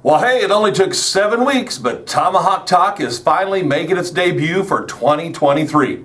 Well, hey, it only took 7 weeks, but Tomahawk Talk is finally making its debut for 2023.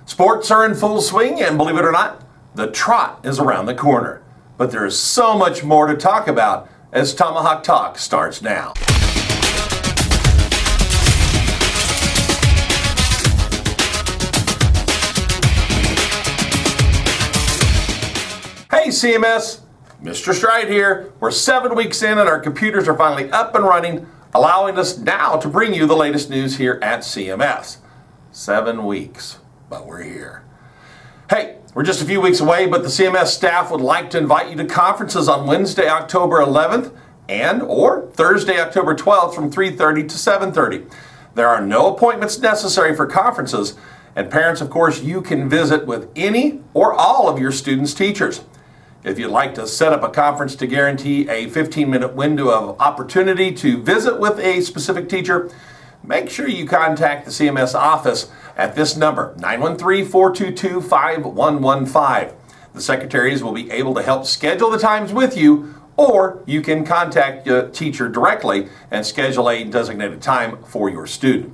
Sports are in full swing, and believe it or not, the trot is around the corner. But there is so much more to talk about as Tomahawk Talk starts now. Hey, CMS! Mr. Stride here. We're 7 weeks in and our computers are finally up and running, allowing us now to bring you the latest news here at CMS. 7 weeks, but we're here. Hey, we're just a few weeks away, but the CMS staff would like to invite you to conferences on Wednesday, October 11th and or Thursday, October 12th from 3:30 to 7:30. There are no appointments necessary for conferences, and parents, of course, you can visit with any or all of your students' teachers. If you'd like to set up a conference to guarantee a 15-minute window of opportunity to visit with a specific teacher, make sure you contact the CMS office at this number, 913-422-5115. The secretaries will be able to help schedule the times with you, or you can contact your teacher directly and schedule a designated time for your student.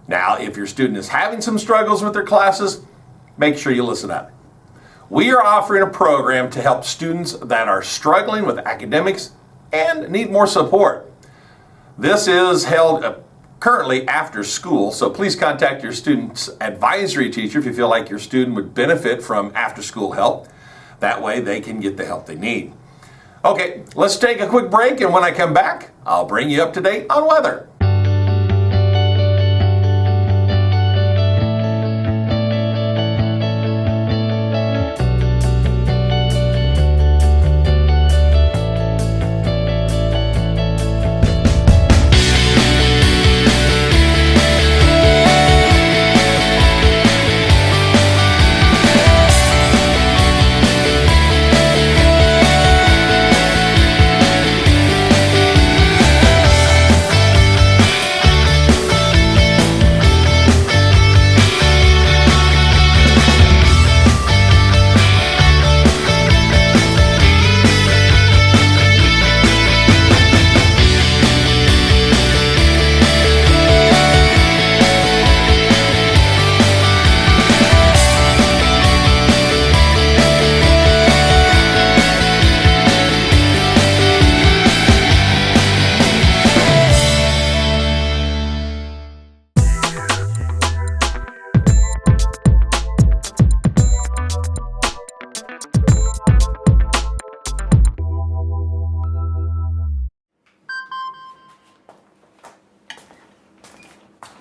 Now, if your student is having some struggles with their classes, make sure you listen up. We are offering a program to help students that are struggling with academics and need more support. This is held currently after school, so please contact your student's advisory teacher if you feel like your student would benefit from after-school help. That way they can get the help they need. Okay, let's take a quick break, and when I come back, I'll bring you up to date on weather.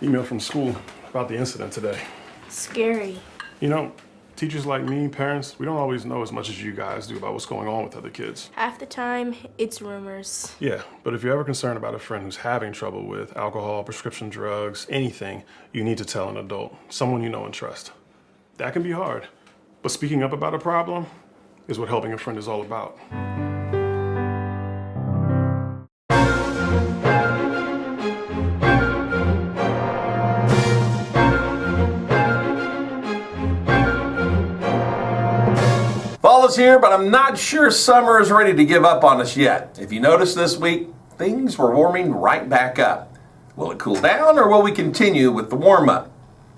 Email from school about the incident today. Scary. You know, teachers like me, parents, we don't always know as much as you guys do about what's going on with other kids. Half the time, it's rumors. Yeah, but if you're ever concerned about a friend who's having trouble with alcohol, prescription drugs, anything, you need to tell an adult, someone you know and trust. That can be hard, but speaking up about a problem is what helping a friend is all about. Fall is here, but I'm not sure summer is ready to give up on us yet. If you notice this week, things were warming right back up. Will it cool down, or will we continue with the warm-up?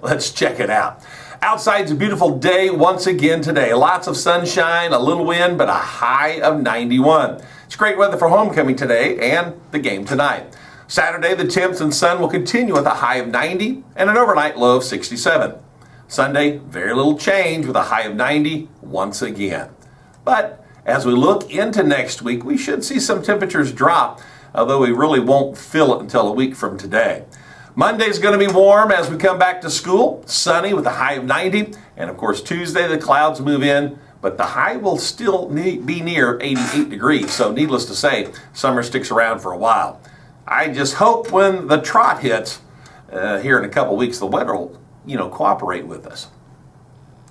Let's check it out. Outside's a beautiful day once again today. Lots of sunshine, a little wind, but a high of 91. It's great weather for homecoming today and the game tonight. Saturday, the temps and sun will continue with a high of 90 and an overnight low of 67. Sunday, very little change with a high of 90 once again. But as we look into next week, we should see some temperatures drop, although we really won't feel it until a week from today. Monday's going to be warm as we come back to school, sunny with a high of 90. And of course, Tuesday, the clouds move in, but the high will still be near 88 degrees. So needless to say, summer sticks around for a while. I just hope when the trot hits here in a couple weeks, the weather will cooperate with us.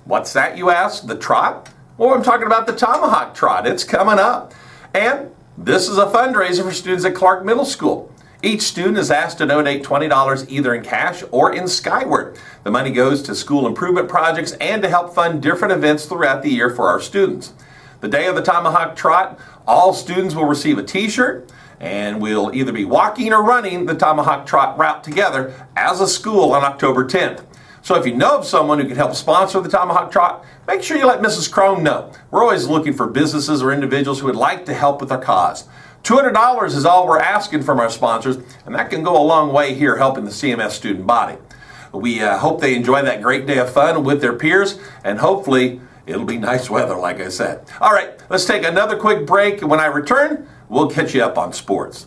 What's that, you ask? The trot? Well, I'm talking about the Tomahawk Trot. It's coming up. And this is a fundraiser for students at Clark Middle School. Each student is asked to donate $20 either in cash or in Skyward. The money goes to school improvement projects and to help fund different events throughout the year for our students. The day of the Tomahawk Trot, all students will receive a t-shirt, And we'll either be walking or running the Tomahawk Trot route together as a school on October 10th. So if you know of someone who can help sponsor the Tomahawk Trot, make sure you let Mrs. Crone know. We're always looking for businesses or individuals who would like to help with our cause. $200 is all we're asking from our sponsors, and that can go a long way here helping the CMS student body. We hope they enjoy that great day of fun with their peers, and hopefully it'll be nice weather, like I said. All right, let's take another quick break, and when I return, we'll catch you up on sports.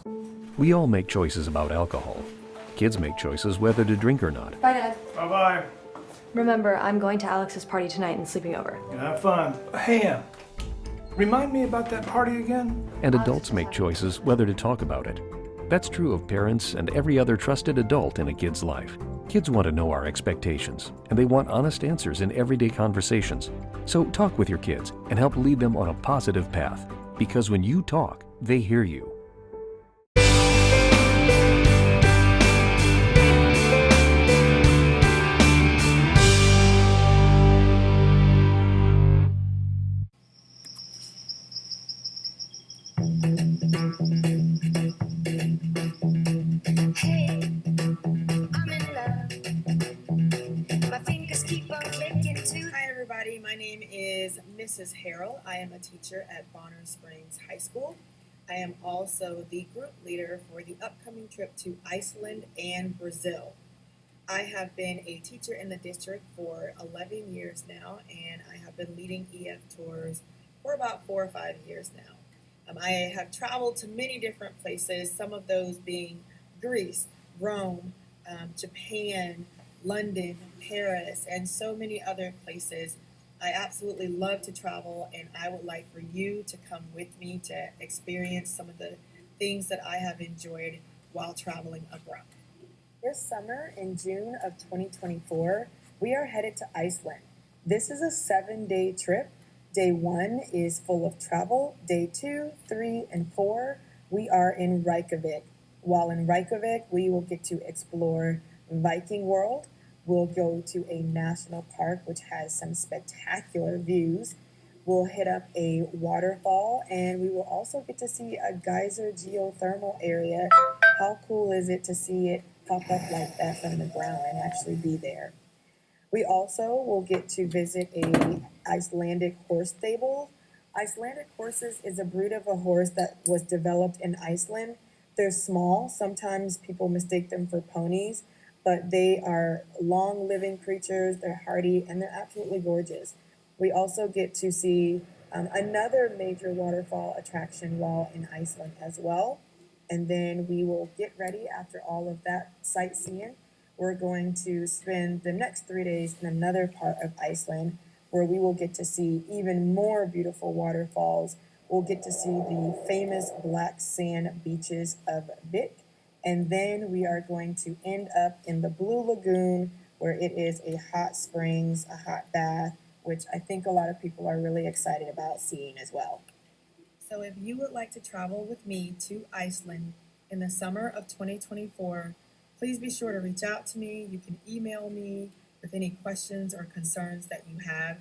We all make choices about alcohol. Kids make choices whether to drink or not. Bye, Dad. Bye-bye. Remember, I'm going to Alex's party tonight and sleeping over. Have fun. Hey, remind me about that party again? And adults make choices whether to talk about it. That's true of parents and every other trusted adult in a kid's life. Kids want to know our expectations, and they want honest answers in everyday conversations. So talk with your kids and help lead them on a positive path. Because when you talk, they hear you. Hi everybody, my name is Mrs. Harrell. I am a teacher at Bonner Springs High School. I am also the group leader for the upcoming trip to Iceland and Brazil. I have been a teacher in the district for 11 years now, and I have been leading EF tours for about 4 or 5 years now. I have traveled to many different places, some of those being Greece, Rome, Japan, London, Paris, and so many other places. I absolutely love to travel, and I would like for you to come with me to experience some of the things that I have enjoyed while traveling abroad. This summer, in June of 2024, we are headed to Iceland. This is a 7-day trip. Day 1 is full of travel. Day 2, 3, and 4, we are in Reykjavik. While in Reykjavik, we will get to explore Viking World. We'll go to a national park which has some spectacular views. We'll hit up a waterfall, and we will also get to see a geyser geothermal area. How cool is it to see it pop up like that from the ground and actually be there? We also will get to visit a Icelandic horse stable. Icelandic horses is a breed of a horse that was developed in Iceland. They're small. Sometimes people mistake them for ponies, but they are long-living creatures, they're hardy, and they're absolutely gorgeous. We also get to see another major waterfall attraction while in Iceland as well. And then we will get ready after all of that sightseeing. We're going to spend the next 3 days in another part of Iceland where we will get to see even more beautiful waterfalls. We'll get to see the famous black sand beaches of Vik. And then we are going to end up in the Blue Lagoon, where it is a hot springs, a hot bath, which I think a lot of people are really excited about seeing as well. So if you would like to travel with me to Iceland in the summer of 2024, please be sure to reach out to me. You can email me with any questions or concerns that you have.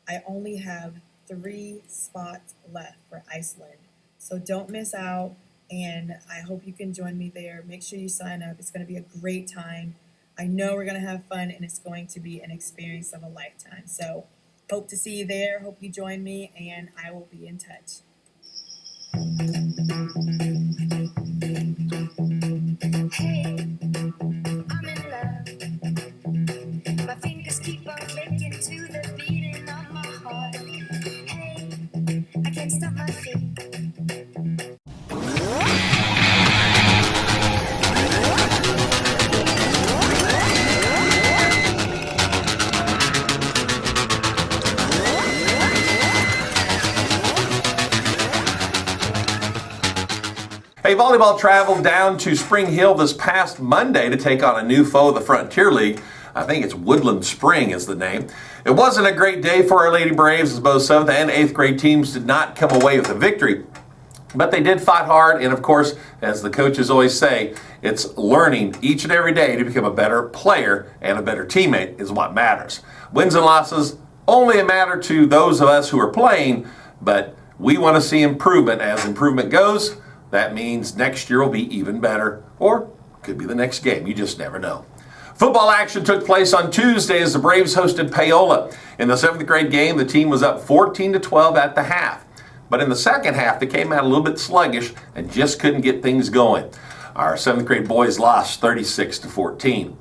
I only have 3 spots left for Iceland, so don't miss out. And I hope you can join me there. Make sure you sign up. It's going to be a great time. I know we're going to have fun, and it's going to be an experience of a lifetime. So hope to see you there. Hope you join me, and I will be in touch. Hey, I'm in love. My fingers keep on licking to the beating of my heart. Hey, I can't stop my feet. Hey, volleyball traveled down to Spring Hill this past Monday to take on a new foe of the Frontier League. I think it's Woodland Spring is the name. It wasn't a great day for our Lady Braves as both 7th and 8th grade teams did not come away with a victory. But they did fight hard, and of course, as the coaches always say, it's learning each and every day to become a better player and a better teammate is what matters. Wins and losses only a matter to those of us who are playing, but we want to see improvement. As improvement goes, That means next year will be even better, or could be the next game. You just never know. Football action took place on Tuesday as the Braves hosted Paola. In the 7th grade game, the team was up 14-12 at the half. But in the second half, they came out a little bit sluggish and just couldn't get things going. Our 7th grade boys lost 36-14.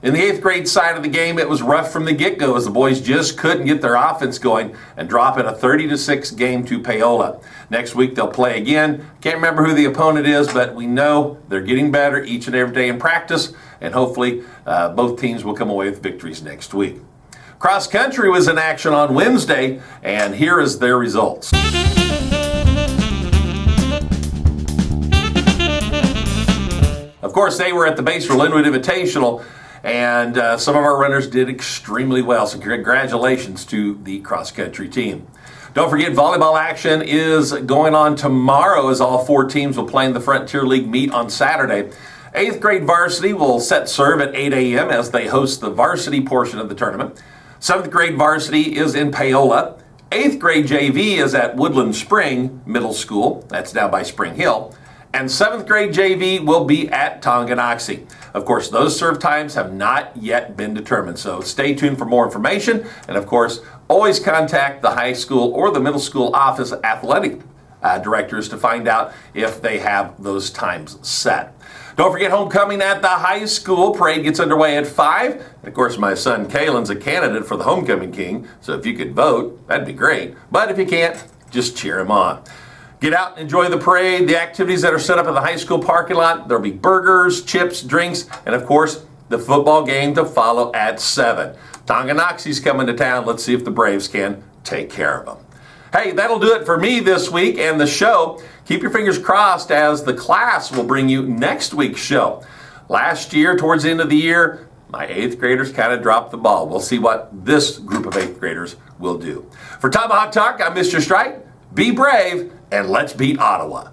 In the 8th grade side of the game, it was rough from the get-go as the boys just couldn't get their offense going and drop in a 30-6 game to Paola. Next week, they'll play again. Can't remember who the opponent is, but we know they're getting better each and every day in practice, and hopefully both teams will come away with victories next week. Cross country was in action on Wednesday, and here is their results. Of course, they were at the Batesville Linwood Invitational, and some of our runners did extremely well, so congratulations to the cross-country team. Don't forget, volleyball action is going on tomorrow as all 4 teams will play in the Frontier League meet on Saturday. 8th grade varsity will set serve at 8 a.m. as they host the varsity portion of the tournament. 7th grade varsity is in Paola. 8th grade JV is at Woodland Spring Middle School. That's down by Spring Hill. And 7th grade JV will be at Tonganoxie. Of course, those serve times have not yet been determined, so stay tuned for more information. And of course, always contact the high school or the middle school office athletic directors to find out if they have those times set. Don't forget homecoming at the high school. Parade gets underway at 5. And of course, my son Kalen's a candidate for the homecoming king, so if you could vote, that'd be great. But if you can't, just cheer him on. Get out and enjoy the parade, the activities that are set up in the high school parking lot. There'll be burgers, chips, drinks, and of course, the football game to follow at 7. Tonganoxie's coming to town. Let's see if the Braves can take care of them. Hey, that'll do it for me this week and the show. Keep your fingers crossed as the class will bring you next week's show. Last year, towards the end of the year, my 8th graders kind of dropped the ball. We'll see what this group of 8th graders will do. For Tomahawk Talk, I'm Mr. Strite. Be brave, and let's beat Ottawa.